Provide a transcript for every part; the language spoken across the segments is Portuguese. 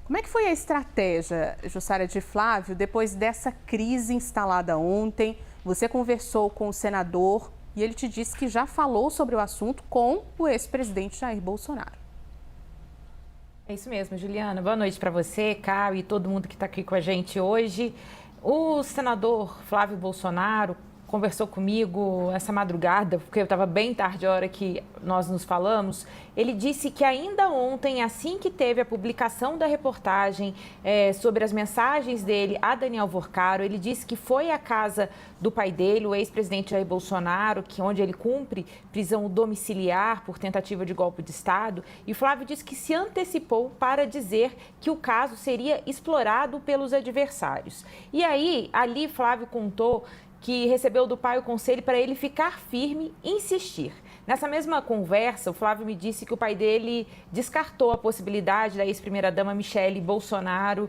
Como é que foi a estratégia, Jussara, de Flávio, depois dessa crise instalada ontem? Você conversou com o senador e ele te disse que já falou sobre o assunto com o ex-presidente Jair Bolsonaro. É isso mesmo, Juliana. Boa noite para você, Caio e todo mundo que está aqui com a gente hoje. O senador Flávio Bolsonaro conversou comigo essa madrugada, porque eu estava bem tarde a hora que nós nos falamos. Ele disse que ainda ontem, assim que teve a publicação da reportagem sobre as mensagens dele a Daniel Vorcaro, ele disse que foi à casa do pai dele, o ex-presidente Jair Bolsonaro, onde ele cumpre prisão domiciliar por tentativa de golpe de Estado. E Flávio disse que se antecipou para dizer que o caso seria explorado pelos adversários. E aí, ali, Flávio contou que recebeu do pai o conselho para ele ficar firme e insistir. Nessa mesma conversa, o Flávio me disse que o pai dele descartou a possibilidade da ex-primeira-dama Michele Bolsonaro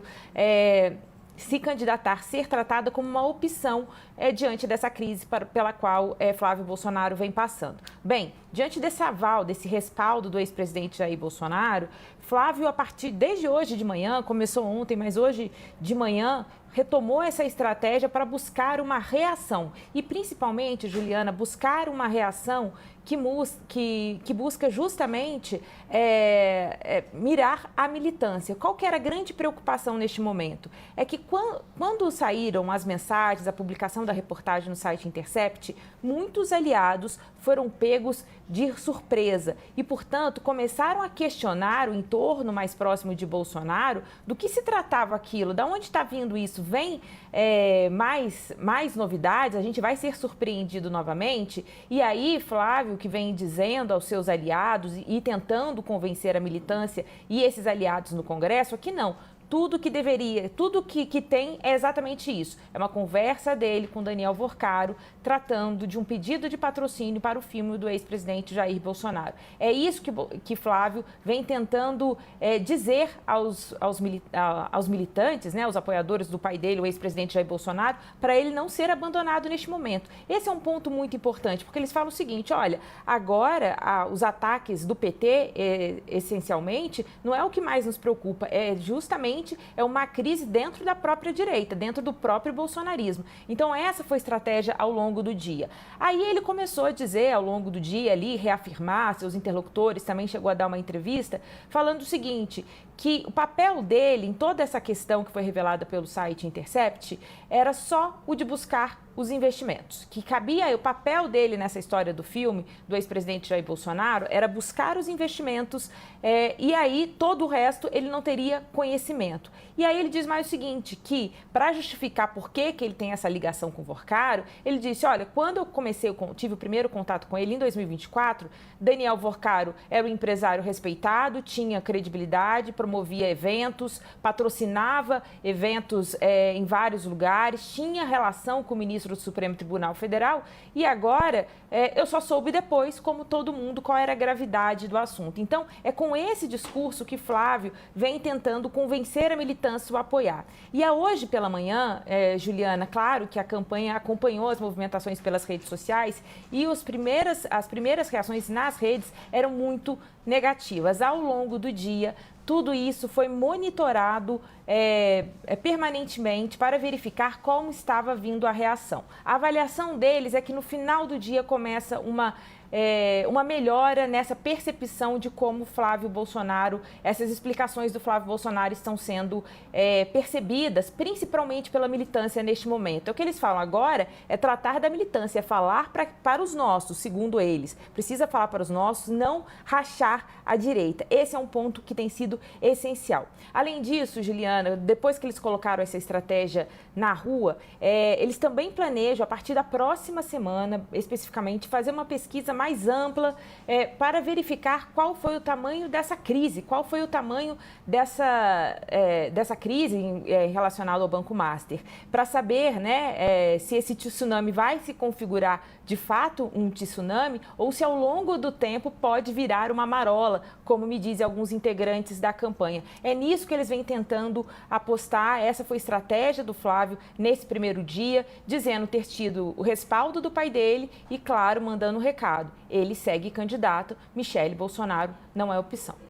se candidatar, ser tratada como uma opção diante dessa crise pela qual Flávio Bolsonaro vem passando. Bem, diante desse aval, desse respaldo do ex-presidente Jair Bolsonaro, Flávio, desde hoje de manhã, começou ontem, mas hoje de manhã, retomou essa estratégia para buscar uma reação. E principalmente, Juliana, buscar uma reação que busca justamente mirar a militância. Qual que era a grande preocupação neste momento? É que quando saíram as mensagens, a publicação da reportagem no site Intercept, muitos aliados foram pegos de surpresa e, portanto, começaram a questionar o entorno mais próximo de Bolsonaro do que se tratava aquilo, de onde está vindo isso? Vem mais novidades? A gente vai ser surpreendido novamente? E aí, Flávio, que vem dizendo aos seus aliados e tentando convencer a militância e esses aliados no Congresso, aqui não. Tudo que tem é exatamente isso. É uma conversa dele com Daniel Vorcaro, tratando de um pedido de patrocínio para o filme do ex-presidente Jair Bolsonaro. É isso que Flávio vem tentando dizer aos militantes, né, aos apoiadores do pai dele, o ex-presidente Jair Bolsonaro, para ele não ser abandonado neste momento. Esse é um ponto muito importante, porque eles falam o seguinte: olha, agora os ataques do PT, essencialmente, não é o que mais nos preocupa, é justamente uma crise dentro da própria direita, dentro do próprio bolsonarismo. Então, essa foi a estratégia ao longo do dia. Aí ele começou a dizer, ao longo do dia ali, reafirmar seus interlocutores, também chegou a dar uma entrevista, falando o seguinte, que o papel dele em toda essa questão que foi revelada pelo site Intercept era só o de buscar os investimentos, que cabia, o papel dele nessa história do filme, do ex-presidente Jair Bolsonaro, era buscar os investimentos e aí todo o resto ele não teria conhecimento. E aí ele diz mais o seguinte, que para justificar por que ele tem essa ligação com o Vorcaro, ele disse, olha, quando eu tive o primeiro contato com ele em 2024, Daniel Vorcaro era um empresário respeitado, tinha credibilidade, promovia eventos, patrocinava eventos em vários lugares, tinha relação com o ministro do Supremo Tribunal Federal e agora eu só soube depois, como todo mundo, qual era a gravidade do assunto. Então, é com esse discurso que Flávio vem tentando convencer a militância a apoiar. E hoje pela manhã, Juliana, claro que a campanha acompanhou as movimentações pelas redes sociais e as primeiras reações nas redes eram muito negativas. Ao longo do dia, tudo isso foi monitorado permanentemente para verificar como estava vindo a reação. A avaliação deles é que no final do dia começa uma melhora nessa percepção de como Flávio Bolsonaro, essas explicações do Flávio Bolsonaro estão sendo percebidas, principalmente pela militância neste momento. O que eles falam agora é tratar da militância, é falar para os nossos, segundo eles. Precisa falar para os nossos, não rachar a direita. Esse é um ponto que tem sido essencial. Além disso, Juliana, depois que eles colocaram essa estratégia na rua, eles também planejam, a partir da próxima semana, especificamente, fazer uma pesquisa mais ampla para verificar qual foi o tamanho dessa crise, qual foi o tamanho dessa crise relacionada ao Banco Master, para saber, né, se esse tsunami vai se configurar de fato um tsunami ou se ao longo do tempo pode virar uma marola, como me dizem alguns integrantes da campanha. É nisso que eles vêm tentando apostar. Essa foi a estratégia do Flávio nesse primeiro dia, dizendo ter tido o respaldo do pai dele e, claro, mandando um recado. Ele segue candidato, Michele Bolsonaro não é opção.